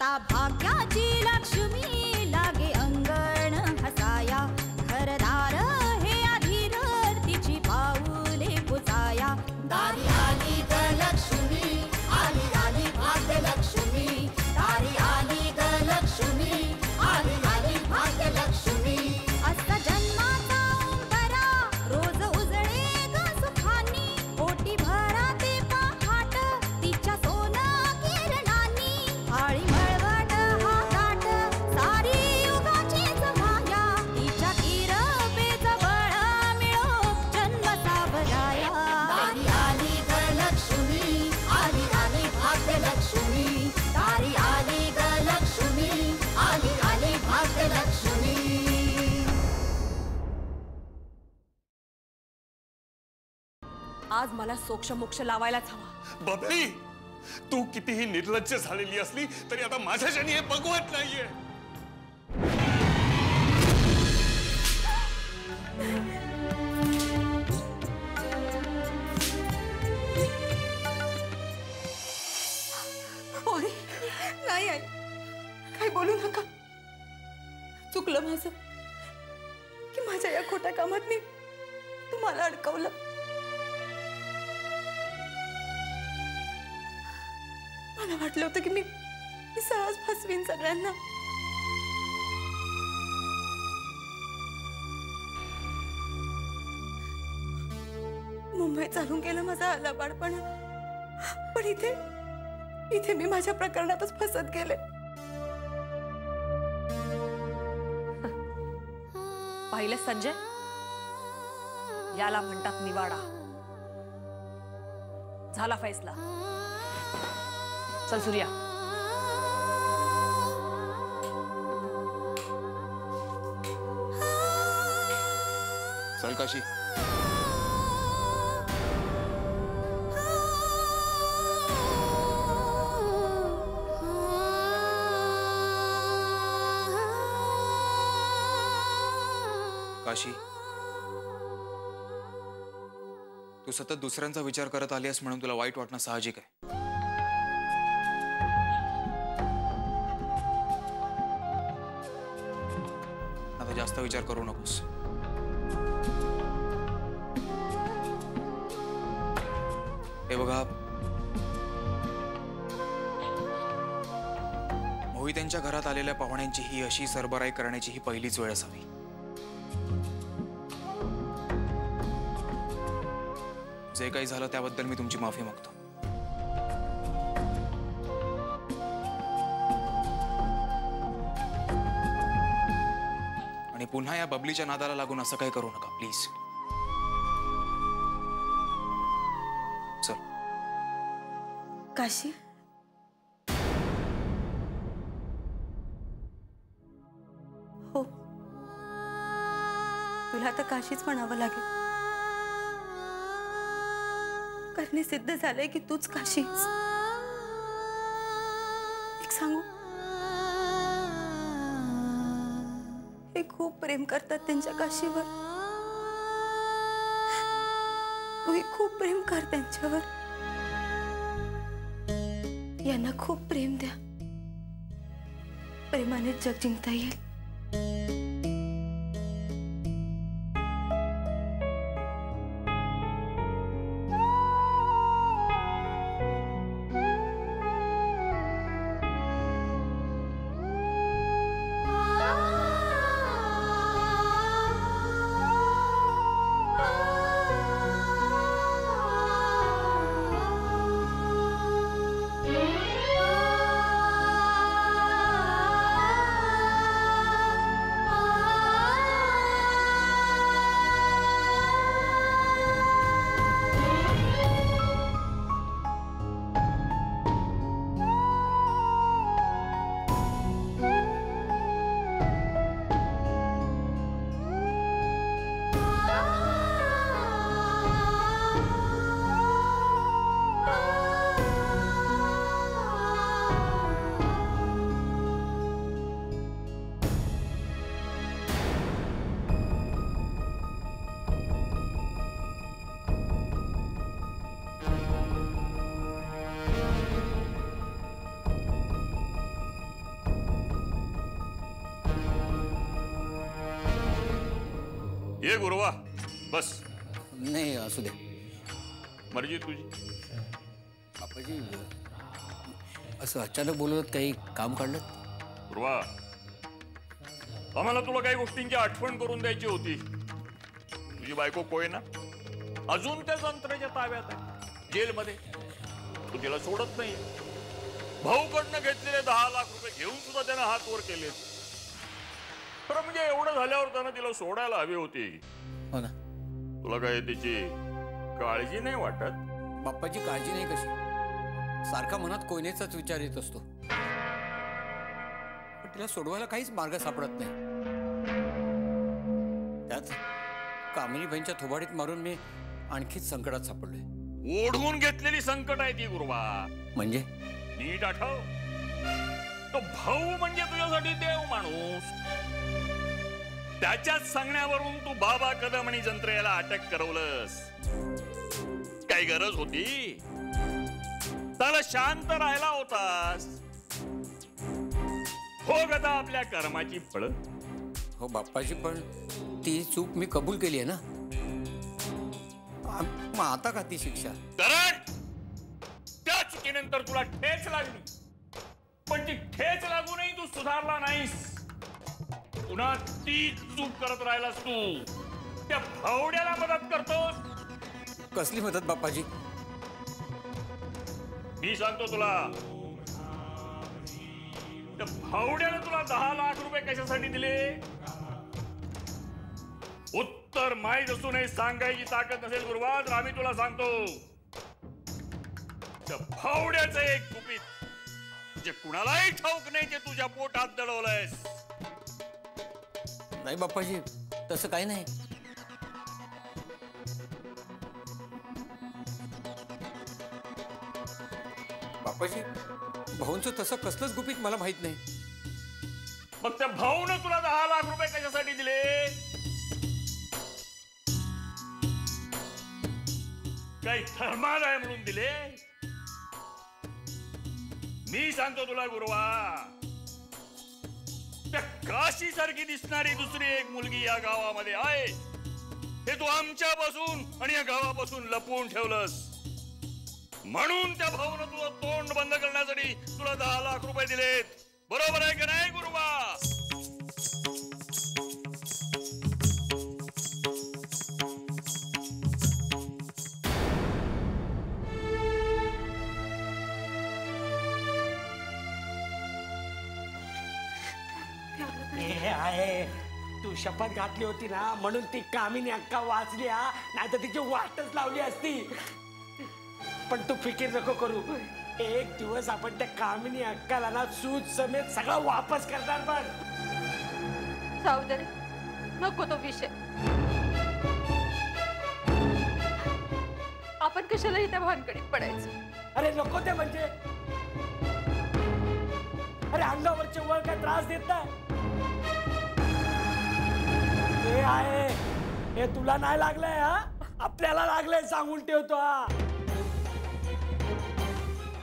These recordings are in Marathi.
आता भाग्याची लक्ष्मी लागे अंगण हसाया घरदार हे आधीर तिची पाऊले पुजाया दारी आली ग लक्ष्मी आली आली भाग्य लक्ष्मी दारी आली ग लक्ष्मी आली आली भाग्य लक्ष्मी असा जन्माचा उंबरा रोज उजळे ग सुखानी ओटी भरा ते पहाट तिच्या सोनं किरणांनी आळी मळवट हा काट सारी युगाचीच माया तिच्या किरपेच बळ मिळो जन्म सावराया दारी आली ग लक्ष्मी आली आली भाग्य लक्ष्मी दारी आली ग लक्ष्मी आली आली भाग्य लक्ष्मी आज मला सोक्ष मोक्ष लावायलाच हवा। बबली, तू कितीही निर्लज्ज झालेली असली तरी आता माझ्याच्यानी हे बघवत नाहीये। ओय, नाही आई, काय बोलू नका। चुकलं माझं की माझ्या या खोट्या कामात मी तुम्हाला अडकवलं। मला वाटलं होतं की मी सहज फसवीन सगळ्यांना। मुंबई चालून गेलं माझा आलाबाडपणा, पण इथे मी माझ्या प्रकरणातच फसत गेले। पाहिलं संजय, याला म्हणतात निवाडा। झाला फैसला। चल सूर्या। चल काशी। काशी, तू सतत दुसऱ्यांचा विचार करत आलीस म्हणून तुला वाईट वाटणं साहजिक आहे। आता जास्त विचार करू नकोस। हे बघा, मोहित्यांच्या घरात आलेल्या पाहुण्यांची ही अशी सरबराई करण्याची ही पहिलीच वेळ असावी। जे काही झालं त्याबद्दल मी तुमची माफी मागतो। आणि पुन्हा या बबलीच्या नादाला लागून असं काही करू नका प्लीज। चल काशी, हो, तुला आता काशीच म्हणावं लागेल, कारण सिद्ध झालंय की तूच काशीच। एक सांगू, हे खूप प्रेम करतात त्यांच्या काशीवर। तूही खूप प्रेम कर त्यांच्यावर। यांना खूप प्रेम द्या, प्रेमाने जग जिंकता येईल। ये गुरुवा बस. नाही असू दे. मर्जी तुझी. बापाजी असं अचानक बोलत काही काम काढलं? गुरुवा आम्हाला तुला काही गोष्टींची आठवण करून द्यायची होती. तुझी बायको कोयना अजून त्या संत्र्याच्या ताब्यात आहे, जेलमध्ये. तू तिला सोडत नाही. भाऊकडनं घेतलेले 10 लाख रुपये घेऊन सुद्धा त्यानं हात वर केले. खरं म्हणजे एवढं झाल्यावर त्यानं तिला सोडायला हवी होती. हो ना. तुला काय त्याची काळजी नाही वाटत? बाप्पाची काळजी नाही कशी, सारखा मनात कोयनेचाच विचार येत असतो. पण तिला सोडवायला काहीच मार्ग सापडत नाही. त्यात कामिनीबाईंच्या थोबाडीत मारून मी आणखीच संकटात सापडलोय. ओढवून घेतलेली संकट आहे ती गुरुवा. म्हणजे नीट आठव, तो भाऊ म्हणजे तुझ्यासाठी देव माणूस. त्याच्याच सांगण्यावरून तू बाबा कदम आणि जंत्रेला अटक करवलंस. काही गरज होती? त्याला शांत राहायला होतास. हो गदा आपल्या कर्माची फळ. हो बाप्पाजी, पण ती चूक मी कबूल केली आहे ना. मग आता का ती शिक्षा? कारण त्या चुकीनंतर तुला ठेच लागली, पण ती ठेच लागूनही तू सुधारला नाहीस. पुन्हा ती चूक करत राहिलास. तू त्या भावड्याला मदत करतोस. कसली मदत बाप्पाजी? मी सांगतो तुला, त्या भावड्याने तुला 10 लाख रुपये कशासाठी दिले? उत्तर माहीत असूनही सांगायची ताकद नसेल गुरुवा, तर आम्ही तुला सांगतो. त्या भावड्याचं एक गुपित जे कुणालाही ठाऊक नाही, जे तुझ्या पोटात दडवलंयस. नाही बाप्पाजी, तसं काही नाही. बाप्पाजी, भाऊंचं तसं कसलंच गुपित मला माहित नाही. मग त्या भाऊनं तुला 10 लाख रुपये कशासाठी दिले? काही धर्माद आहे म्हणून दिले? मी सांगतो तुला गुरुवा, त्या काशी सारखी दिसणारी दुसरी एक मुलगी या गावामध्ये आहे. हे तू आमच्यापासून आणि या गावापासून लपवून ठेवलंस. म्हणून त्या भाऊनं तुझं तोंड बंद करण्यासाठी तुला 10 लाख रुपये दिलेत. बरोबर आहे का नाही गुरुवा? आहे तू शपथ घातली होती ना, म्हणून ती कामिनी अक्का वाचली. नाही तर तिची वाटच लावली असती. पण तू फिकीर नको करू. एक दिवस आपण त्या कामिनी अक्काला ना सूद समेत सगळं वापस करणार. पण जाऊ दे रे, नको तो विषय. आपण कशालाही त्या भानगडीत पडायचं. अरे नको ते म्हणजे, अरे अंगावरचे वळ काय त्रास देत नाही. हे आहे हे तुला नाही लागलंय. आपल्याला लागलंय, सांगून ठेवतो.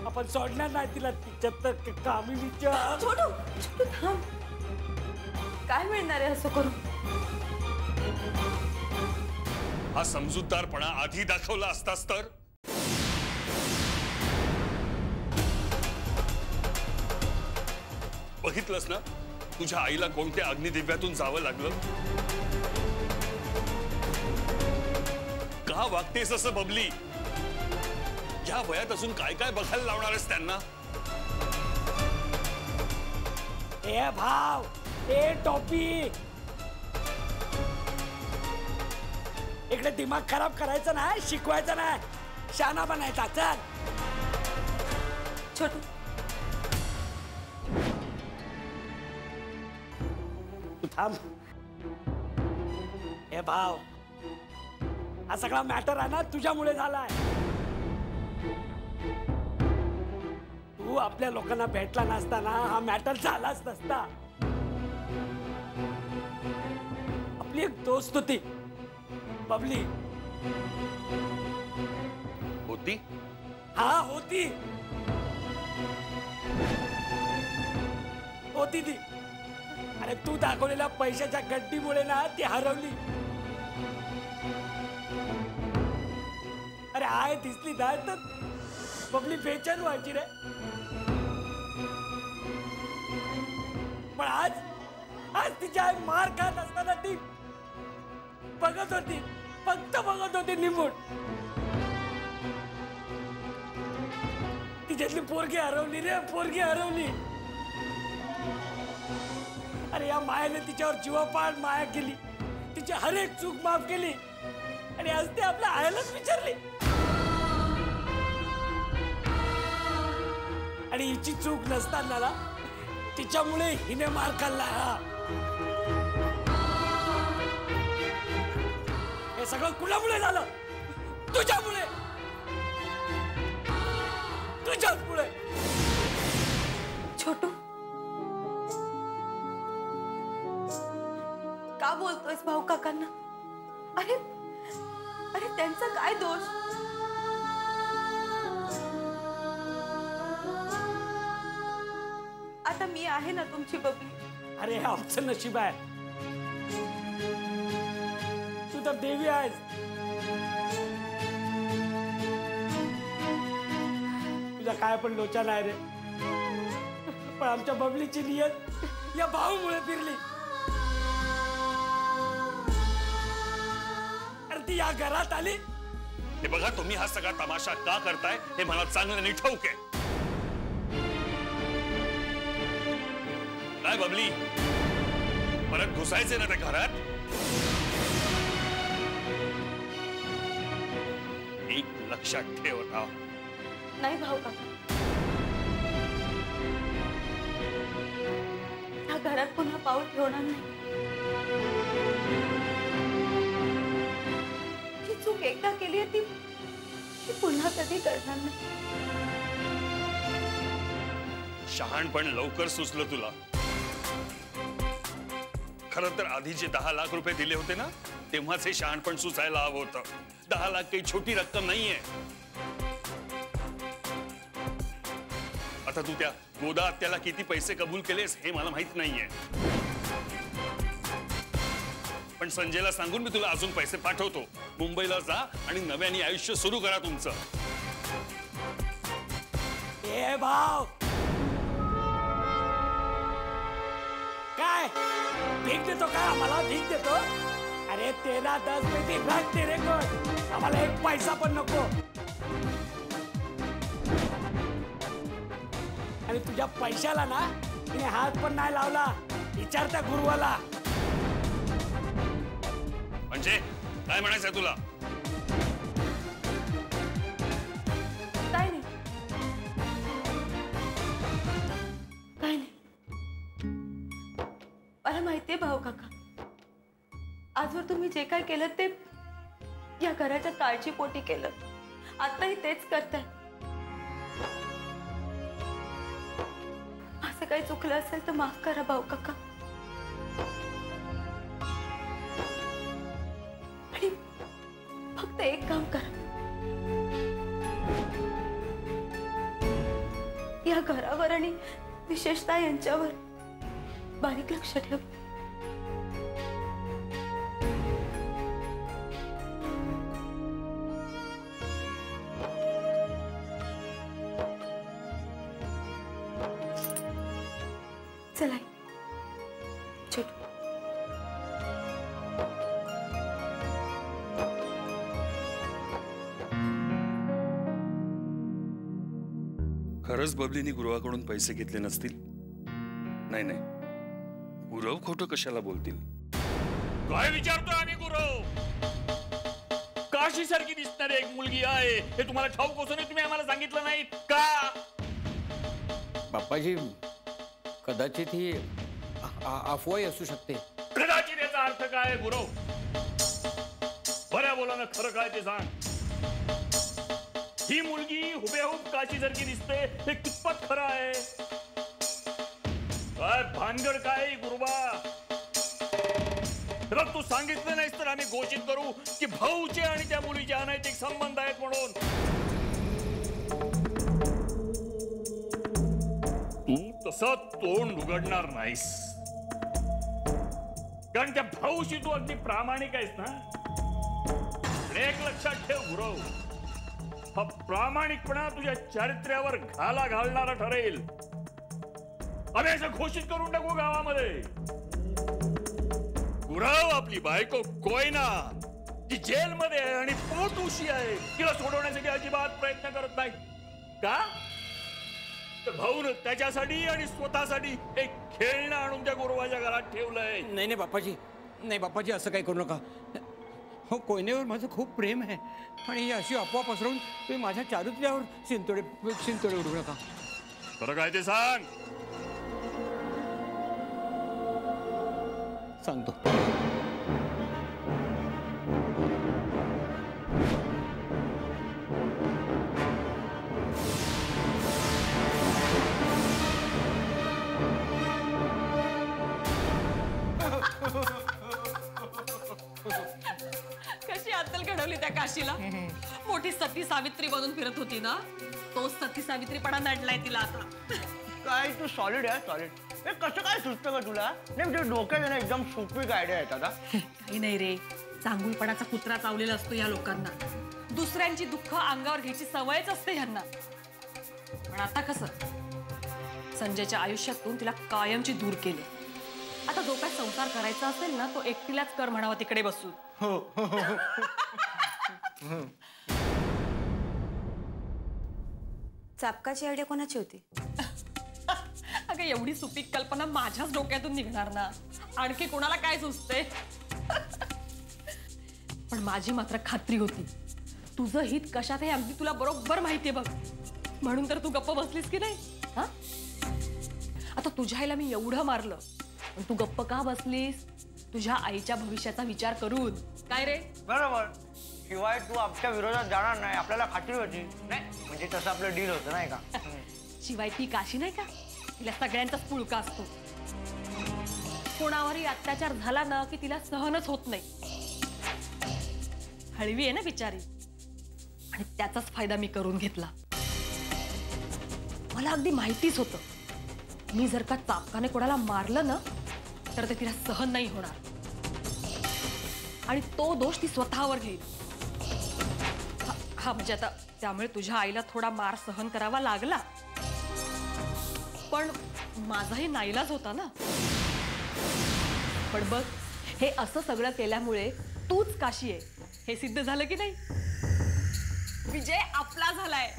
आपण सोडणार नाही तिला. तिच्यात तर कामिनीच्या. छोटू छोटू थांब. काय मिळणार आहे असं करून? हा समजूतदारपणा आधी दाखवला असतास तर. बघितलंस ना तुझ्या आईला कोणत्या अग्निदिव्यातून जावं लागलं? का वागतेस असं बबली? या वयात असून काय काय बघायला लावणार आहेस त्यांना? ए भाव, ए टोपी, इकडे दिमाग खराब करायचा नाही, शिकवायचा नाही, शाना बनायचा. चल छोटू तू थांब. ए भाव, हा सगळा मॅटर आहे ना तुझ्यामुळे झालाय. तू आपल्या लोकांना भेटला नसताना हा मॅटर झालाच नसता. आपली एक दोस्त होती बबली. होती? हा होती होती ती. अरे तू दाखवलेल्या पैशाच्या गड्डीमुळे ना ती हरवली. आई दिसली नाही तर बबली बेचैन व्हायची रे. पण आज तिची आई मार खात असताना ती बघत होती, फक्त बघत होती निमूट. तिच्यातली पोरगी हरवली रे, पोरगी हरवली. अरे या मायाने तिच्यावर जीवापाड माया केली, तिची हर एक चूक माफ केली आणि आज ते आपल्या आईलाच विचारली. आणि हिची चूक नसताना तिच्यामुळे हिने मार खाल्ला. हे सगळं कुणामुळे झालं? तुझ्यामुळे, तुझ्याचमुळे. छोटू, का बोलतोयस भाऊ काकांना? अरे अरे त्यांचा काय दोष? आता मी आहे ना तुमची बबली. अरे हे आमचं नशीब आहे. तू तर देवी आहेस. तुझा काय पण लोचा नाही रे, पण आमच्या बबलीची नियत या भाऊमुळे फिरली. अरे ती या घरात आली. हे बघा, तुम्ही हा सगळा तमाशा का करताय हे मला चांगलं ठाऊक आहे. काय बबली, परत घुसायचे ना त्या घरात? एक लक्षात ठेव राव. नाही भाऊ काका, या घरात पुन्हा पाऊल ठेवणार नाही. जी चूक एकदा केली आहे ती पुन्हा कधी करणार नाही. शहाणपण लवकर सुचलं तुला. खरं तर आधी जे 10 लाख रुपये दिले होते ना, तेव्हाच हे शहाणपण सुचायला हवं होतं. 10 लाख काही छोटी रक्कम नाहीये. आता तू त्या गोदा त्याला किती पैसे कबूल केलेस हे मला माहित नाहीये, पण संजयला सांगून मी तुला अजून पैसे पाठवतो. मुंबईला जा आणि नव्याने आयुष्य सुरू करा तुमचं. ए भाव, काय भीक देतो का आम्हाला? भीक देतो? अरे तेरा 10 पेटी भाग तेरे को, आम्हाला एक पैसा पण नको. आणि तुझ्या पैशाला ना तिने हात पण नाही लावला. विचार त्या गुरुवाला. म्हणजे काय म्हणायचंय तुला? काय नाही, काय नाही. मला माहितीये भाऊ काका, आजवर तुम्ही जे काय केलं ते या घराच्या काळजीपोटी केलं. आताही तेच करताय. असं काही चुकलं असेल तर माफ करा भाऊ काका. आणि फक्त एक काम करा, या घरावर आणि विशेषतः यांच्यावर बारीक लक्ष ठेव. चला छोटू. खरंच बबलीने गुरुवाकडून पैसे घेतले नसतील? नाही नाही, गुरव खोटं कशाला बोलतील? काय विचारतोय आम्ही? गुरव काशी सारखी दिसणारी एक मुलगी आहे हे तुम्हाला ठाऊक असून तुम्ही आम्हाला सांगितलं नाही का? बाप्पाजी, कदाचित ही अफवाही असू शकते. कदाचित याचा अर्थ काय गुरव? बऱ्या बोलानं खरं काय ते सांग. ही मुलगी हुबेहूब काशी सारखी दिसते हे कितपत खरं आहे? काय भानगड काय गुरुबा? तू सांगितलं नाहीस तर आम्ही घोषित करू की भाऊचे आणि त्या मुलीचे अनैतिक संबंध आहेत म्हणून. तू तसं तोंड उघडणार नाहीस, कारण त्या भाऊशी तू अगदी प्रामाणिक आहेस ना. एक लक्षात ठेव गुरव, हा प्रामाणिकपणा तुझ्या चारित्र्यावर घाला घालणारा ठरेल. आम्ही असं घोषित करून टाकू गावामध्ये. गुराव आपली बायको कोयना ती जेलमध्ये आहे आणि पोटउशी आहे. तिला सोडवण्यासाठी अजिबात प्रयत्न करत नाही का? तर भाऊन त्याच्यासाठी आणि स्वतःसाठी एक खेळणं आणून त्या गुरुवाच्या घरात ठेवलंय. नाही नाही बाप्पाजी, नाही बाप्पाजी, असं काही करू नका. हो, कोयनेवर माझं खूप प्रेम आहे आणि ही अशी अफवा पसरवून तुम्ही माझ्या चारुत्र्यावर शिंतोडे उडवू नका. खरं काय ते सांग. सांगतो. कशी अद्दल घडवली त्या काशीला. मोठी सती सावित्री बनून फिरत होती ना, तो सती सावित्रीपणा नडलाय तिला आता. काय तू सॉलिड आहे, सॉलिड. हे कसं काय सुचतं का तुला? नाही म्हणजे डोक्यात ना एकदम सोपी आयडिया येतात. काही नाही रे, चांगुलपणाचा कुत्रा चावलेला असतो या लोकांना. दुसऱ्यांची दुःख अंगावर घ्यायची सवयच असते ह्यांना. पण आता कसं, संजयच्या आयुष्यातून तिला कायमची दूर केली. आता जो काय संसार करायचा असेल ना, तो एकटीलाच कर म्हणावा तिकडे बसून. चापकाची आयडिया कोणाची होती? अगं एवढी सुपीक कल्पना माझ्याच डोक्यातून निघणार ना, आणखी कोणाला काय सुचते. पण माझी मात्र खात्री होती, तुझं हित कशात हे अगदी तुला बरोबर माहितीये बघ. म्हणून तर तू गप्प बसलीस की नाही. हा, आता तुझ्या आईला मी एवढं मारलं, पण तू गप्प का बसलीस? तुझ्या आईच्या भविष्याचा विचार करून. काय रे? बरोबर. शिवाय तू आमच्या विरोधात जाणार नाही आपल्याला खात्री होती. नाही म्हणजे तसं आपलं डील होतं नाही का? शिवाय ती काशी नाही का, तिला सगळ्यांचाच पुळका असतो. कोणावरही अत्याचार झाला ना की तिला सहनच होत नाही. हळवी आहे ना बिचारी, आणि त्याचाच फायदा मी करून घेतला. मला अगदी माहितीच होतं, मी जर का चापकाने कोणाला मारलं ना तर ते तिला सहन नाही होणार, आणि तो दोष ती स्वतःवर घेईल. हा म्हणजे आता त्यामुळे तुझ्या आईला थोडा मार सहन करावा लागला, पण माझाही नाईलाज होता ना. पण बघ, हे असं सगळं केल्यामुळे तूच काशी आहे हे सिद्ध झालं की नाही. विजय आपला झालाय.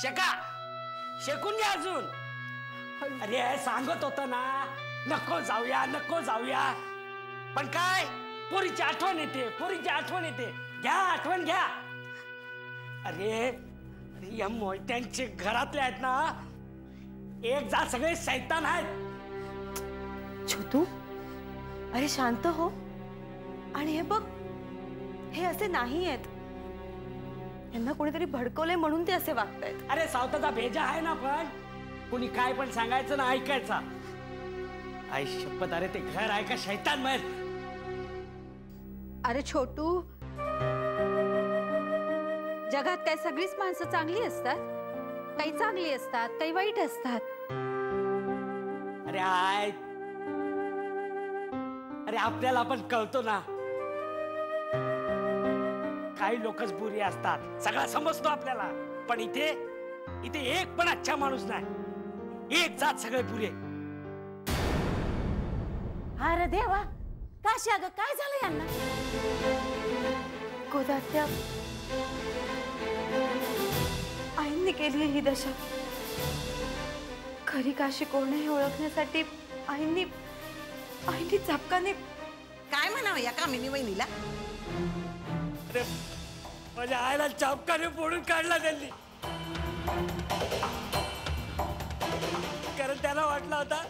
शेका, शेकून घ्या अजून. अरे सांगत होत ना, नको जाऊया नको जाऊया, पण काय पोरीची आठवण येते, पोरीची आठवण येते. घ्या आठवण घ्या. अरे या मोठ्यांचे घरातले आहेत ना, एक जा सगळे शैतान आहेत. छोटू, अरे शांत हो. आणि हे बघ, हे असे नाही आहेत. यांना कोणीतरी भडकवलंय म्हणून ते असे वागतायत. अरे सावताचा भेजा आहे ना, पण कोणी काय पण सांगायचं ना ऐकायचा. आई शपथ, अरे ते घर आहे का शैतान मत. अरे छोटू, जगात काय सगळीच माणसं चांगली असतात? काही चांगली असतात, काही वाईट असतात. अरे आय, अरे आपल्याला पण कळतो ना, काही लोकच बुरी असतात, सगळा समजतो आपल्याला. पण इथे इथे एक पण अच्छा माणूस नाही, एक जात सगळे बुरे. अरे देवा, काशी अगं काय झालं यांना? गोदात्या, आईंनी केली ही दशा. खरी काशी कोण हे ओळखण्यासाठी आईंनी चापकाने काय म्हणावं या कामिनी वहिनीला? अरे माझ्या आईला चापकाने फोडून काढला त्यांनी, कारण त्याला वाटला होता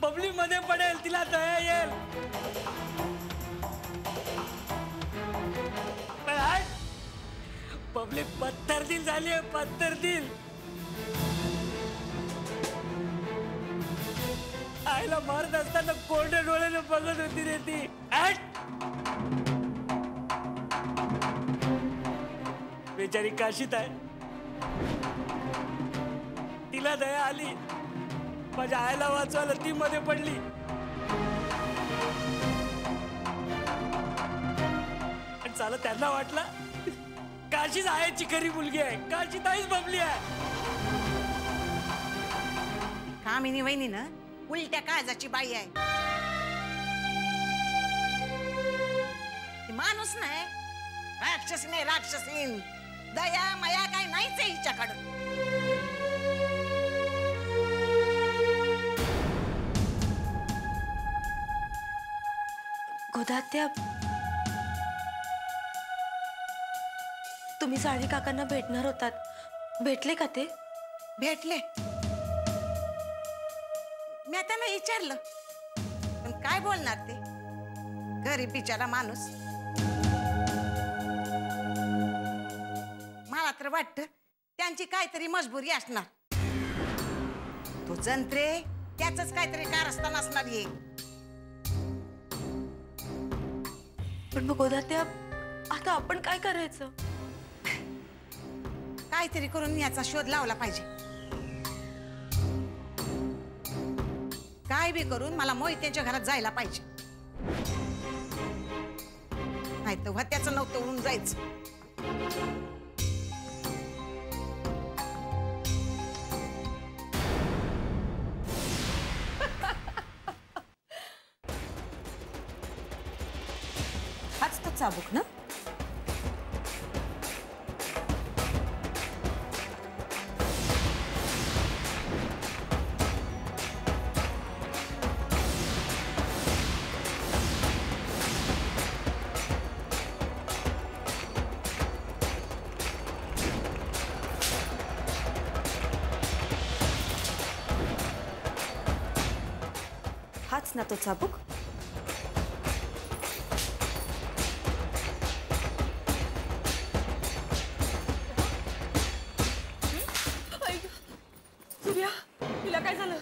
बबली मध्ये पडेल, तिला दया येईल. पण आज बबली पत्थर दिल झाली आहे, पत्थर दिल. आईला मारत असताना कोरड्या डोळ्याने बघत होती रे ती. बेचारी काशीत आहे, तिला दया आली, माझ्या आईला वाचवायला ती मध्ये पडली. आणि चालत त्यांना वाटलं काशीच आईची खरी मुलगी आहे, काशी ताईच बबली आहे. कामिनी वहिनी ना उलट्या काळजाची बाई आहे. ती माणूस नाही, राक्षस नाही, राक्षसीन. दया माया काय नाहीच आहे हिच्याकडं. गोदात्या, तुम्ही साळवी काकांना भेटणार होतात, भेटले का ते? भेटले. मी त्यांना विचारलं, पण काय बोलणार ते, गरीब बिचारा माणूस. मला तर वाटतं त्यांची काहीतरी मजबुरी असणार. तो जंत्रे त्याच काहीतरी कारस्थान असणार आहे. पण मग गोदात्या, आता आपण काय करायचं? काहीतरी करून याचा शोध लावला पाहिजे. काय बी करून मला मोहित्यांच्या घरात जायला पाहिजे, नाही तर त्याचं नव्हतं होऊन जायचं. हाच तो चाबूक ना? हाच ना तो चाबूक? सूर्या, तिला काय झालं?